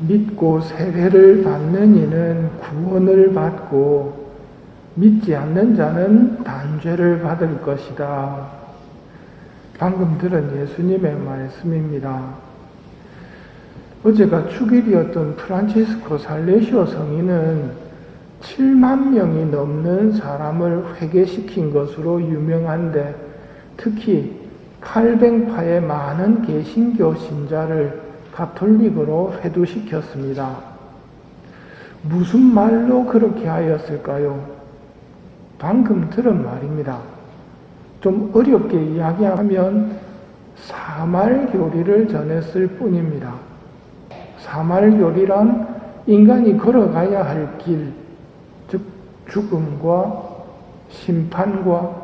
믿고 세례를 받는 이는 구원을 받고 믿지 않는 자는 단죄를 받을 것이다. 방금 들은 예수님의 말씀입니다. 어제가 축일이었던 프란치스코 살레시오 성인은 7만 명이 넘는 사람을 회개시킨 것으로 유명한데, 특히 칼뱅파의 많은 개신교 신자를 가톨릭으로 회두시켰습니다. 무슨 말로 그렇게 하였을까요? 방금 들은 말입니다. 좀 어렵게 이야기하면 사말교리를 전했을 뿐입니다. 사말교리란 인간이 걸어가야 할 길, 즉 죽음과 심판과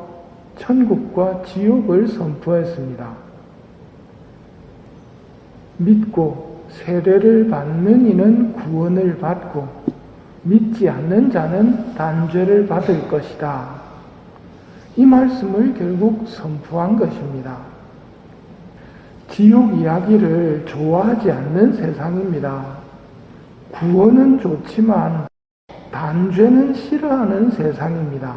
천국과 지옥을 선포했습니다. 믿고 세례를 받는 이는 구원을 받고 믿지 않는 자는 단죄를 받을 것이다. 이 말씀을 결국 선포한 것입니다. 지옥 이야기를 좋아하지 않는 세상입니다. 구원은 좋지만 단죄는 싫어하는 세상입니다.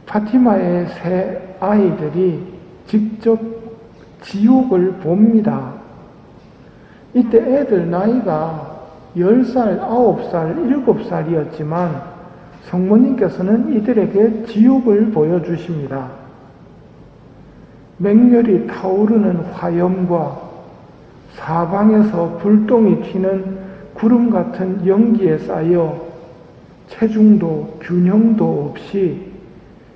파티마의 세 아이들이 직접 지옥을 봅니다. 이때 애들 나이가 10살, 9살, 7살이었지만 성모님께서는 이들에게 지옥을 보여주십니다. 맹렬히 타오르는 화염과 사방에서 불똥이 튀는 구름 같은 연기에 쌓여 체중도 균형도 없이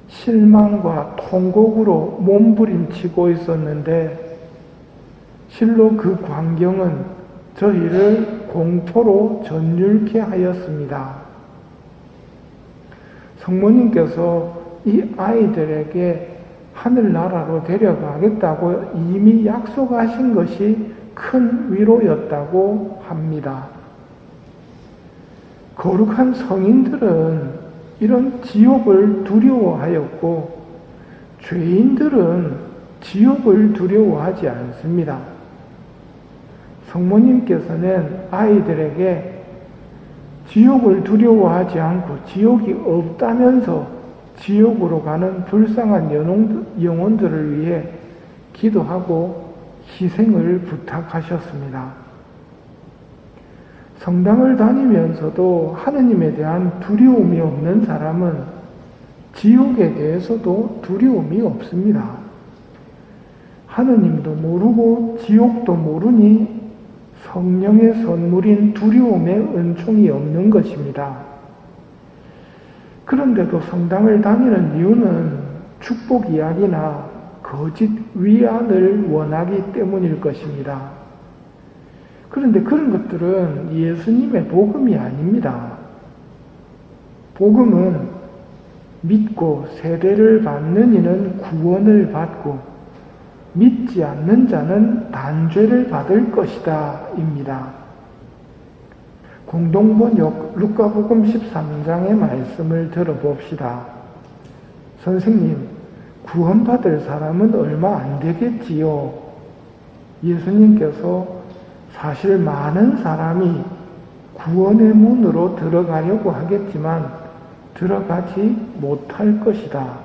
실망과 통곡으로 몸부림치고 있었는데, 실로 그 광경은 저희를 공포로 전율케 하였습니다. 성모님께서 이 아이들에게 하늘나라로 데려가겠다고 이미 약속하신 것이 큰 위로였다고 합니다. 거룩한 성인들은 이런 지옥을 두려워하였고, 죄인들은 지옥을 두려워하지 않습니다. 성모님께서는 아이들에게 지옥을 두려워하지 않고 지옥이 없다면서 지옥으로 가는 불쌍한 영혼들을 위해 기도하고 희생을 부탁하셨습니다. 성당을 다니면서도 하느님에 대한 두려움이 없는 사람은 지옥에 대해서도 두려움이 없습니다. 하느님도 모르고 지옥도 모르니 성령의 선물인 두려움의 은총이 없는 것입니다. 그런데도 성당을 다니는 이유는 축복 이야기나 거짓 위안을 원하기 때문일 것입니다. 그런데 그런 것들은 예수님의 복음이 아닙니다. 복음은 믿고 세례를 받는 이는 구원을 받고 믿지 않는 자는 단죄를 받을 것이다 입니다. 공동번역 루카복음 13장의 말씀을 들어봅시다. 선생님, 구원받을 사람은 얼마 안 되겠지요? 예수님께서 사실 많은 사람이 구원의 문으로 들어가려고 하겠지만 들어가지 못할 것이다.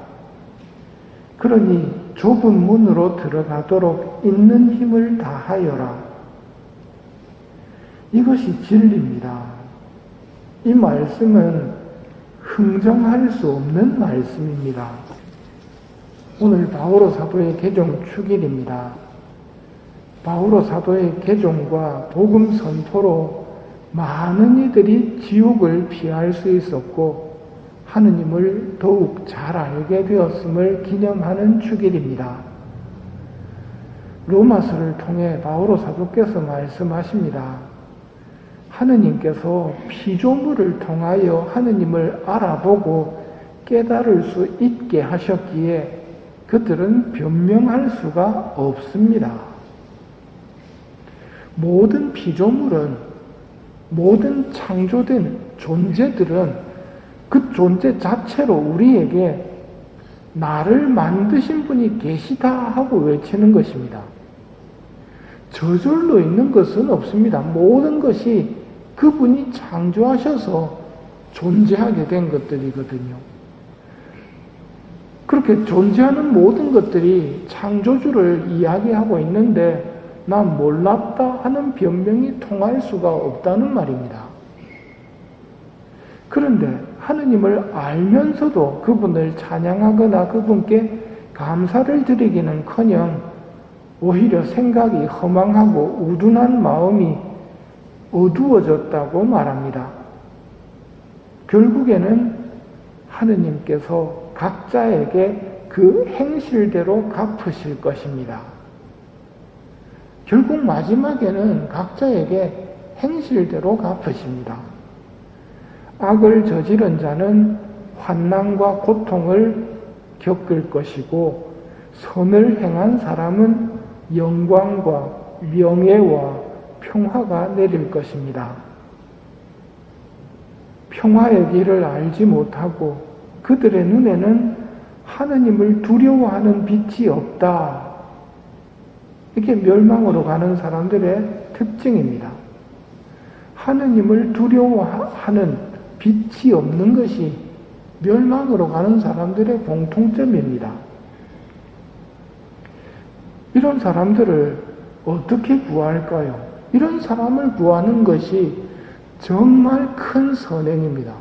그러니 좁은 문으로 들어가도록 있는 힘을 다하여라. 이것이 진리입니다. 이 말씀은 흥정할 수 없는 말씀입니다. 오늘 바오로 사도의 개종 축일입니다. 바오로 사도의 개종과 복음 선포로 많은 이들이 지옥을 피할 수 있었고 하느님을 더욱 잘 알게 되었음을 기념하는 축일입니다. 로마서를 통해 바오로 사도께서 말씀하십니다. 하느님께서 피조물을 통하여 하느님을 알아보고 깨달을 수 있게 하셨기에 그들은 변명할 수가 없습니다. 모든 피조물은, 모든 창조된 존재들은 그 존재 자체로 우리에게 나를 만드신 분이 계시다 하고 외치는 것입니다. 저절로 있는 것은 없습니다. 모든 것이 그분이 창조하셔서 존재하게 된 것들이거든요. 그렇게 존재하는 모든 것들이 창조주를 이야기하고 있는데 난 몰랐다 하는 변명이 통할 수가 없다는 말입니다. 그런데 하느님을 알면서도 그분을 찬양하거나 그분께 감사를 드리기는커녕 오히려 생각이 허망하고 우둔한 마음이 어두워졌다고 말합니다. 결국에는 하느님께서 각자에게 그 행실대로 갚으실 것입니다. 결국 마지막에는 각자에게 행실대로 갚으십니다. 악을 저지른 자는 환난과 고통을 겪을 것이고 선을 행한 사람은 영광과 명예와 평화가 내릴 것입니다. 평화의 길을 알지 못하고 그들의 눈에는 하느님을 두려워하는 빛이 없다. 이게 멸망으로 가는 사람들의 특징입니다. 하느님을 두려워하는 빛이 없는 것이 멸망으로 가는 사람들의 공통점입니다. 이런 사람들을 어떻게 구할까요? 이런 사람을 구하는 것이 정말 큰 선행입니다.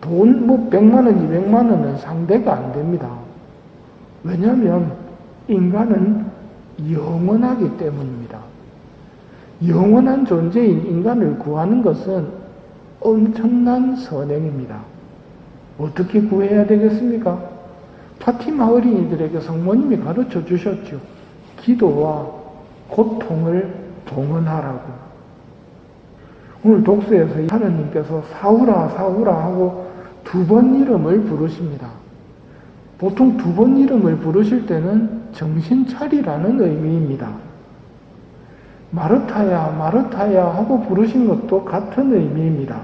돈 100만 원, 200만 원은 상대가 안 됩니다. 왜냐하면 인간은 영원하기 때문입니다. 영원한 존재인 인간을 구하는 것은 엄청난 선행입니다. 어떻게 구해야 되겠습니까? 파티마 어린이들에게 성모님이 가르쳐 주셨죠. 기도와 고통을 동원하라고. 오늘 독서에서 하느님께서 사울아 사울아 하고 2번 이름을 부르십니다. 보통 2번 이름을 부르실 때는 정신 차리라는 의미입니다. 마르타야 마르타야 하고 부르신 것도 같은 의미입니다.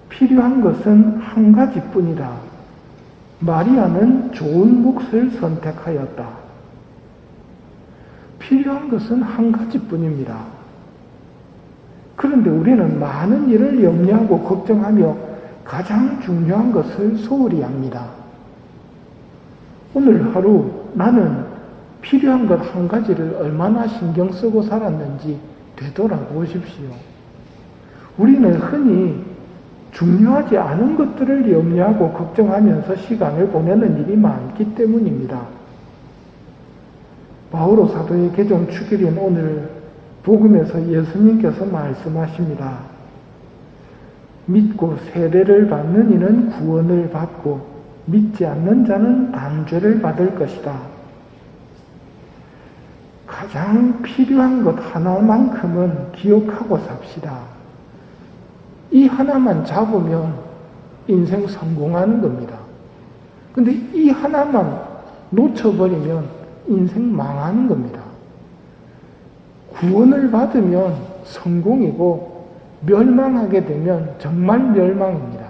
필요한 것은 한 가지뿐이다. 마리아는 좋은 몫을 선택하였다. 필요한 것은 한 가지뿐입니다. 그런데 우리는 많은 일을 염려하고 걱정하며 가장 중요한 것을 소홀히 합니다. 오늘 하루 나는 필요한 것 한 가지를 얼마나 신경 쓰고 살았는지 되돌아보십시오. 우리는 흔히 중요하지 않은 것들을 염려하고 걱정하면서 시간을 보내는 일이 많기 때문입니다. 바오로 사도의 개종 축일인 오늘 복음에서 예수님께서 말씀하십니다. 믿고 세례를 받는 이는 구원을 받고 믿지 않는 자는 단죄를 받을 것이다. 가장 필요한 것 하나만큼은 기억하고 삽시다. 이 하나만 잡으면 인생 성공하는 겁니다. 근데 이 하나만 놓쳐버리면 인생 망하는 겁니다. 구원을 받으면 성공이고 멸망하게 되면 정말 멸망입니다.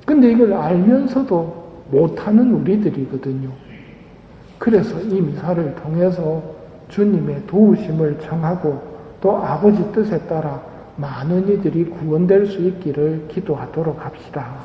근데 이걸 알면서도 못하는 우리들이거든요. 그래서 이 미사를 통해서 주님의 도우심을 청하고 또 아버지 뜻에 따라 많은 이들이 구원될 수 있기를 기도하도록 합시다.